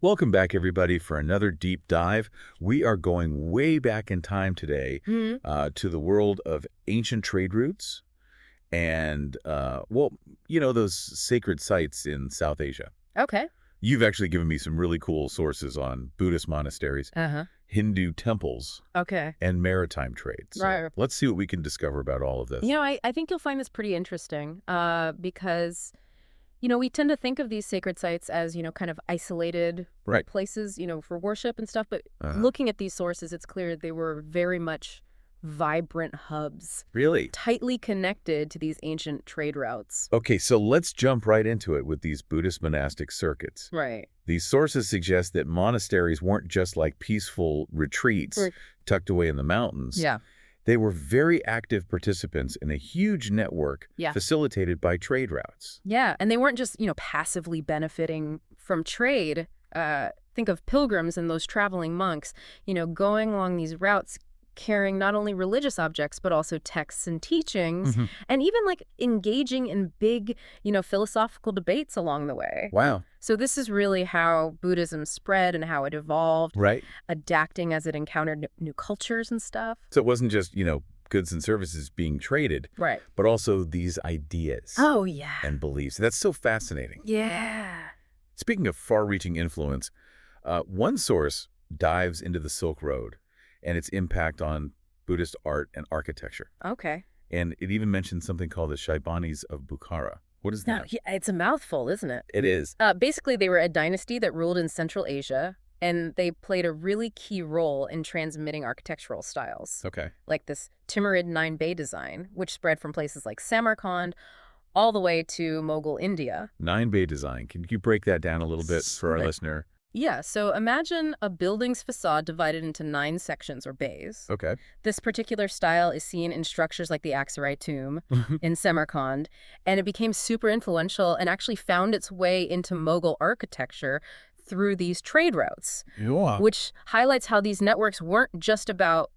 Welcome back, everybody, for another deep dive. We are going way back in time today Mhm. to the world of ancient trade routes and, those sacred sites in South Asia. Okay. You've actually given me some really cool sources on Buddhist monasteries, Uh-huh. Hindu temples, Okay. and maritime trade. So Right. let's see what we can discover about all of this. I think you'll find this pretty interesting because, we tend to think of these sacred sites as, kind of isolated Right. places, for worship and stuff. But Uh, looking at these sources, it's clear they were very much vibrant hubs, really? tightly connected to these ancient trade routes. Okay, so let's jump right into it with these Buddhist monastic circuits. Right. These sources suggest that monasteries weren't just like peaceful retreats Right. tucked away in the mountains. Yeah. They were very active participants in a huge network Yeah. facilitated by trade routes. Yeah. And they weren't just, passively benefiting from trade. Think of pilgrims and those traveling monks, going along these routes carrying not only religious objects, but also texts and teachings, Mhm. and even like engaging in big, philosophical debates along the way. Wow. So this is really how Buddhism spread and how it evolved, Right. adapting as it encountered new cultures and stuff. So it wasn't just, goods and services being traded, Right. but also these ideas Oh, yeah. and beliefs. That's so fascinating. Yeah. Speaking of far-reaching influence, one source dives into the Silk Road and its impact on Buddhist art and architecture. Okay. And it even mentions something called the Shaibanis of Bukhara. What is Now, that? yeah, it's a mouthful, isn't it? It is. Basically, they were a dynasty that ruled in Central Asia, and they played a really key role in transmitting architectural styles, Okay. like this Timurid nine-bay design, which spread from places like Samarkand all the way to Mughal India. 9-bay design. Can you break that down a little bit for our Right. listener? Yeah, so imagine a building's facade divided into 9 sections or bays. Okay. This particular style is seen in structures like the Aksaray tomb in Samarkand, and it became super influential and actually found its way into Mughal architecture through these trade routes, Yeah. which highlights how these networks weren't just about,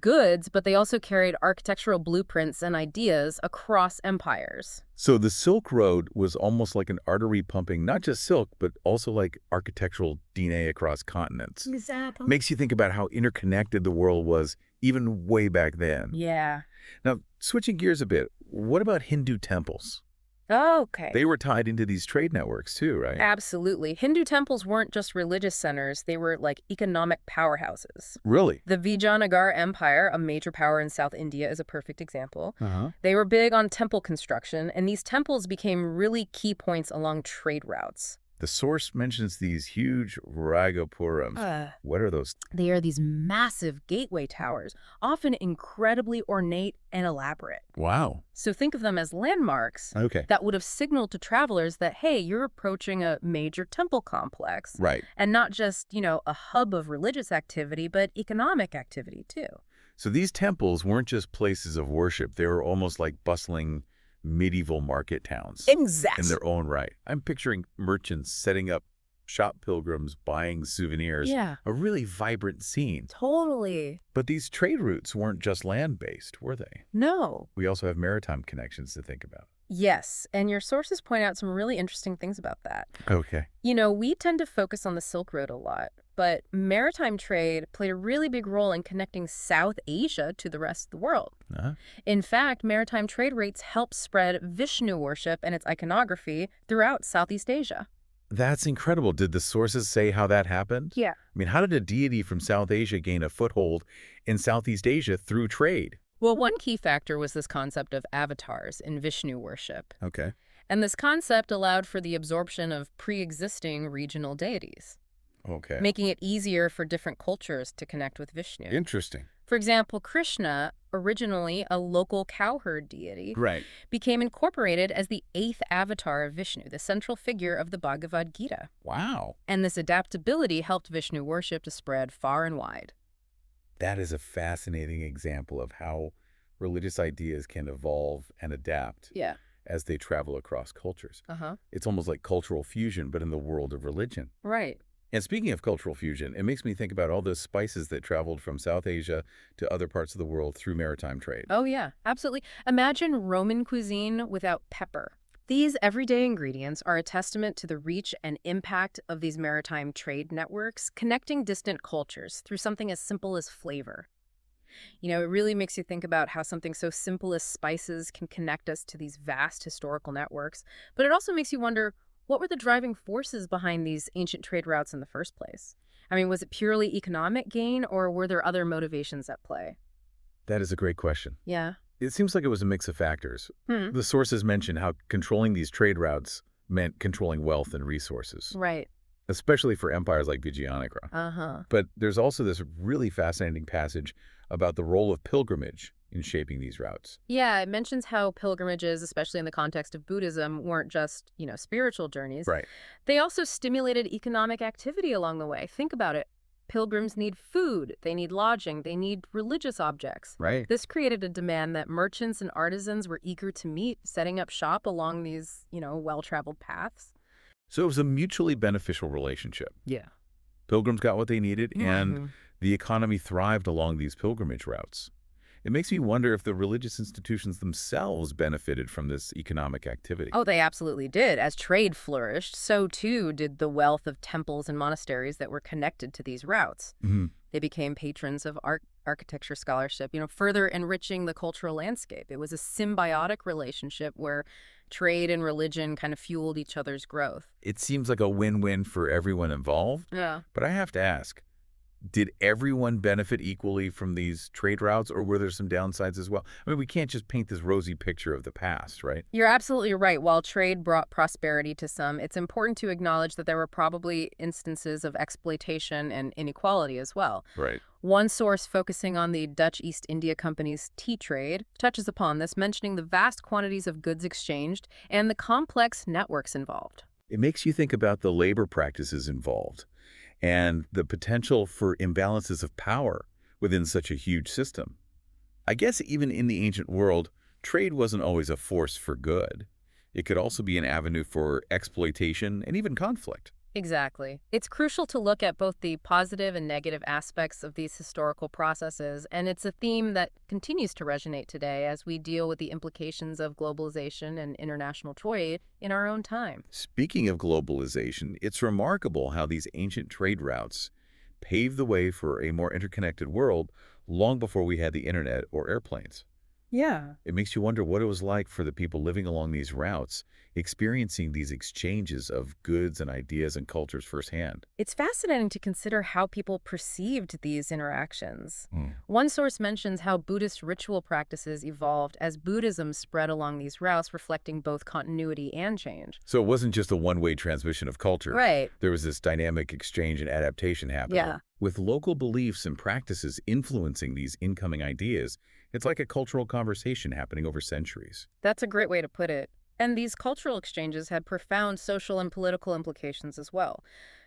goods, but they also carried architectural blueprints and ideas across empires. So the Silk Road was almost like an artery pumping not just silk, but also like architectural DNA across continents. Exactly. Makes you think about how interconnected the world was even way back then. Yeah. Now, switching gears a bit, what about Hindu temples? Okay. They were tied into these trade networks too, right? Absolutely. Hindu temples weren't just religious centers, they were like economic powerhouses. Really? The Vijayanagara Empire, a major power in South India, is a perfect example. Uh-huh. They were big on temple construction, and these temples became really key points along trade routes. The source mentions these huge Ragapurams. What are those? They are these massive gateway towers, often incredibly ornate and elaborate. Wow. So think of them as landmarks Okay. that would have signaled to travelers that, hey, you're approaching a major temple complex. Right. And not just, a hub of religious activity, but economic activity, too. So these temples weren't just places of worship. They were almost like bustling medieval market towns Exactly. in their own right. I'm picturing merchants setting up shop, pilgrims buying souvenirs. Yeah, A really vibrant scene. totally. But these trade routes weren't just land-based, were they? No. We also have maritime connections to think about. Yes, and your sources point out some really interesting things about that. Okay. We tend to focus on the Silk Road a lot, but maritime trade played a really big role in connecting South Asia to the rest of the world. Uh-huh. In fact, maritime trade routes helped spread Vishnu worship and its iconography throughout Southeast Asia. That's incredible. Did the sources say how that happened? Yeah. I mean, how did a deity from South Asia gain a foothold in Southeast Asia through trade? Well, one key factor was this concept of avatars in Vishnu worship. Okay. And this concept allowed for the absorption of pre-existing regional deities, Okay. making it easier for different cultures to connect with Vishnu. Interesting. For example, Krishna, originally a local cowherd deity, Right. became incorporated as the 8th avatar of Vishnu, the central figure of the Bhagavad Gita. Wow. And this adaptability helped Vishnu worship to spread far and wide. That is a fascinating example of how religious ideas can evolve and adapt Yeah. as they travel across cultures. Uh-huh. It's almost like cultural fusion, but in the world of religion. Right. And speaking of cultural fusion, it makes me think about all those spices that traveled from South Asia to other parts of the world through maritime trade. Oh, yeah, absolutely. Imagine Roman cuisine without pepper. These everyday ingredients are a testament to the reach and impact of these maritime trade networks, connecting distant cultures through something as simple as flavor. It really makes you think about how something so simple as spices can connect us to these vast historical networks, but it also makes you wonder, what were the driving forces behind these ancient trade routes in the first place? I mean, was it purely economic gain, or were there other motivations at play? That is a great question. Yeah. It seems like it was a mix of factors. Hmm. The sources mention how controlling these trade routes meant controlling wealth and resources, Right. especially for empires like Vijayanagara. Uh-huh. But there's also this really fascinating passage about the role of pilgrimage in shaping these routes. Yeah, it mentions how pilgrimages, especially in the context of Buddhism, weren't just, spiritual journeys. Right. They also stimulated economic activity along the way. Think about it. Pilgrims need food, they need lodging, they need religious objects. Right. This created a demand that merchants and artisans were eager to meet, setting up shop along these, well-traveled paths. So it was a mutually beneficial relationship. Yeah. Pilgrims got what they needed, and Mhm. the economy thrived along these pilgrimage routes. It makes me wonder if the religious institutions themselves benefited from this economic activity. Oh, they absolutely did. As trade flourished, so too did the wealth of temples and monasteries that were connected to these routes. Mhm. They became patrons of architecture scholarship, further enriching the cultural landscape. It was a symbiotic relationship where trade and religion kind of fueled each other's growth. It seems like a win-win for everyone involved, Yeah. but I have to ask, did everyone benefit equally from these trade routes, or were there some downsides as well? I mean, we can't just paint this rosy picture of the past, right? You're absolutely right. While trade brought prosperity to some, it's important to acknowledge that there were probably instances of exploitation and inequality as well. Right. One source focusing on the Dutch East India Company's tea trade touches upon this, mentioning the vast quantities of goods exchanged and the complex networks involved. It makes you think about the labor practices involved and the potential for imbalances of power within such a huge system. I guess even in the ancient world, trade wasn't always a force for good. It could also be an avenue for exploitation and even conflict. Exactly. It's crucial to look at both the positive and negative aspects of these historical processes, and it's a theme that continues to resonate today as we deal with the implications of globalization and international trade in our own time. Speaking of globalization, it's remarkable how these ancient trade routes paved the way for a more interconnected world long before we had the internet or airplanes. Yeah. It makes you wonder what it was like for the people living along these routes, experiencing these exchanges of goods and ideas and cultures firsthand. It's fascinating to consider how people perceived these interactions. Hmm. One source mentions how Buddhist ritual practices evolved as Buddhism spread along these routes, reflecting both continuity and change. So it wasn't just a one-way transmission of culture. Right. There was this dynamic exchange and adaptation happening. Yeah. With local beliefs and practices influencing these incoming ideas, it's like a cultural conversation happening over centuries. That's a great way to put it. And these cultural exchanges had profound social and political implications as well.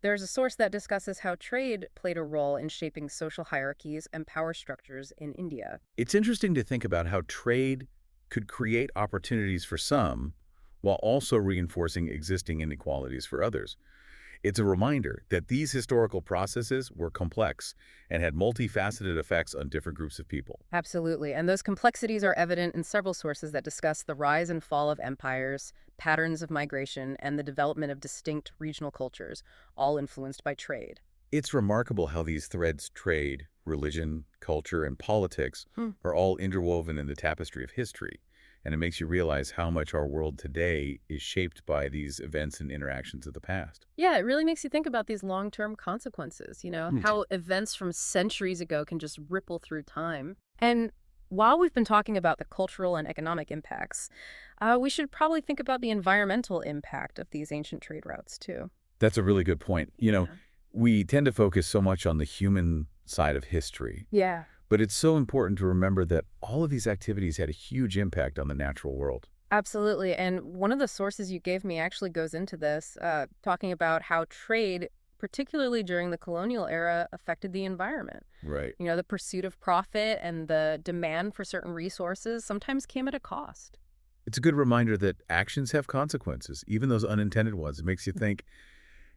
There's a source that discusses how trade played a role in shaping social hierarchies and power structures in India. It's interesting to think about how trade could create opportunities for some while also reinforcing existing inequalities for others. It's a reminder that these historical processes were complex and had multifaceted effects on different groups of people. Absolutely. And those complexities are evident in several sources that discuss the rise and fall of empires, patterns of migration, and the development of distinct regional cultures, all influenced by trade. It's remarkable how these threads, trade, religion, culture, and politics, are all interwoven in the tapestry of history. And it makes you realize how much our world today is shaped by these events and interactions of the past. Yeah, it really makes you think about these long-term consequences, how events from centuries ago can just ripple through time. And while we've been talking about the cultural and economic impacts, we should probably think about the environmental impact of these ancient trade routes, too. That's a really good point. We tend to focus so much on the human side of history. Yeah. But it's so important to remember that all of these activities had a huge impact on the natural world. Absolutely. And one of the sources you gave me actually goes into this, talking about how trade, particularly during the colonial era, affected the environment. Right. The pursuit of profit and the demand for certain resources sometimes came at a cost. It's a good reminder that actions have consequences, even those unintended ones. It makes you think,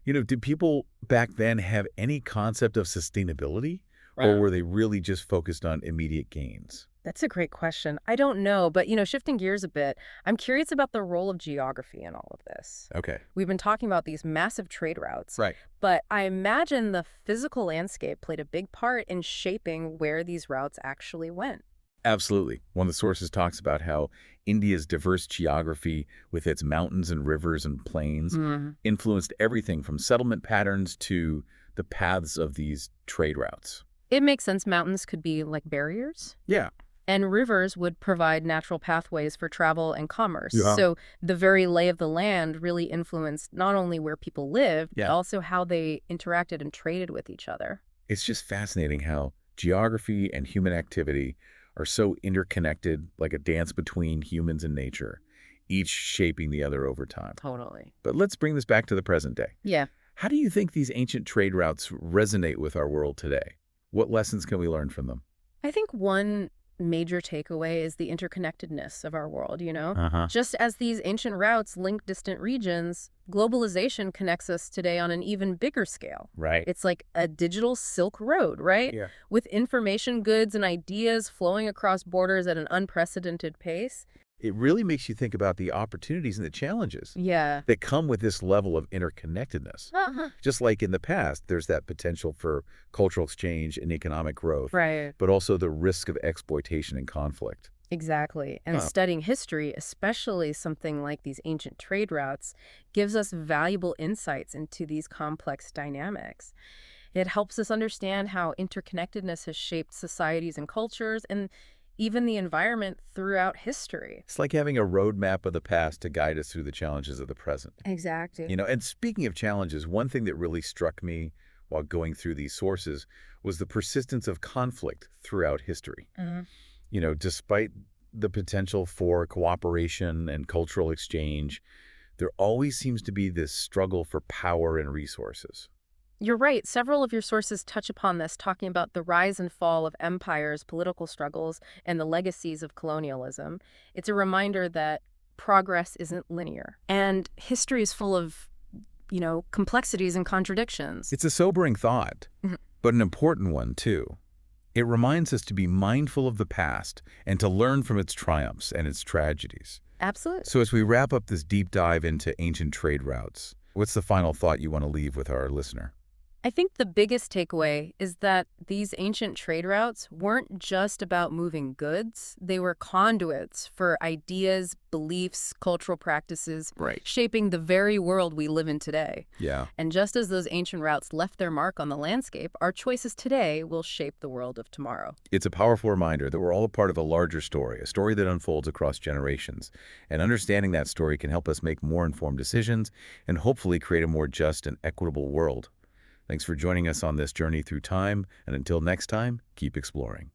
did people back then have any concept of sustainability? Or were they really just focused on immediate gains? That's a great question. I don't know, but shifting gears a bit, I'm curious about the role of geography in all of this. Okay. We've been talking about these massive trade routes, Right. but I imagine the physical landscape played a big part in shaping where these routes actually went. Absolutely. One of the sources talks about how India's diverse geography with its mountains and rivers and plains influenced everything from settlement patterns to the paths of these trade routes. It makes sense mountains could be like barriers, Yeah. and rivers would provide natural pathways for travel and commerce. Yeah. So the very lay of the land really influenced not only where people lived, but Yeah. also how they interacted and traded with each other. It's just fascinating how geography and human activity are so interconnected, like a dance between humans and nature, each shaping the other over time. Totally. But let's bring this back to the present day. Yeah. How do you think these ancient trade routes resonate with our world today? What lessons can we learn from them? I think one major takeaway is the interconnectedness of our world, Uh-huh. Just as these ancient routes link distant regions, globalization connects us today on an even bigger scale. Right. It's like a digital Silk Road, right? Yeah. With information, goods, and ideas flowing across borders at an unprecedented pace. It really makes you think about the opportunities and the challenges Yeah. that come with this level of interconnectedness. Just like in the past, there's that potential for cultural exchange and economic growth, Right. but also the risk of exploitation and conflict. Exactly. And Huh. studying history, especially something like these ancient trade routes, gives us valuable insights into these complex dynamics. It helps us understand how interconnectedness has shaped societies and cultures and even the environment throughout history. It's like having a roadmap of the past to guide us through the challenges of the present. Exactly. And speaking of challenges, one thing that really struck me while going through these sources was the persistence of conflict throughout history. Despite the potential for cooperation and cultural exchange, there always seems to be this struggle for power and resources. You're right. Several of your sources touch upon this, talking about the rise and fall of empires, political struggles, and the legacies of colonialism. It's a reminder that progress isn't linear. And history is full of, complexities and contradictions. It's a sobering thought, Mhm. but an important one, too. It reminds us to be mindful of the past and to learn from its triumphs and its tragedies. Absolutely. So as we wrap up this deep dive into ancient trade routes, what's the final thought you want to leave with our listener? I think the biggest takeaway is that these ancient trade routes weren't just about moving goods. They were conduits for ideas, beliefs, cultural practices, Right. shaping the very world we live in today. Yeah. And just as those ancient routes left their mark on the landscape, our choices today will shape the world of tomorrow. It's a powerful reminder that we're all a part of a larger story, a story that unfolds across generations. And understanding that story can help us make more informed decisions and hopefully create a more just and equitable world. Thanks for joining us on this journey through time, and until next time, keep exploring.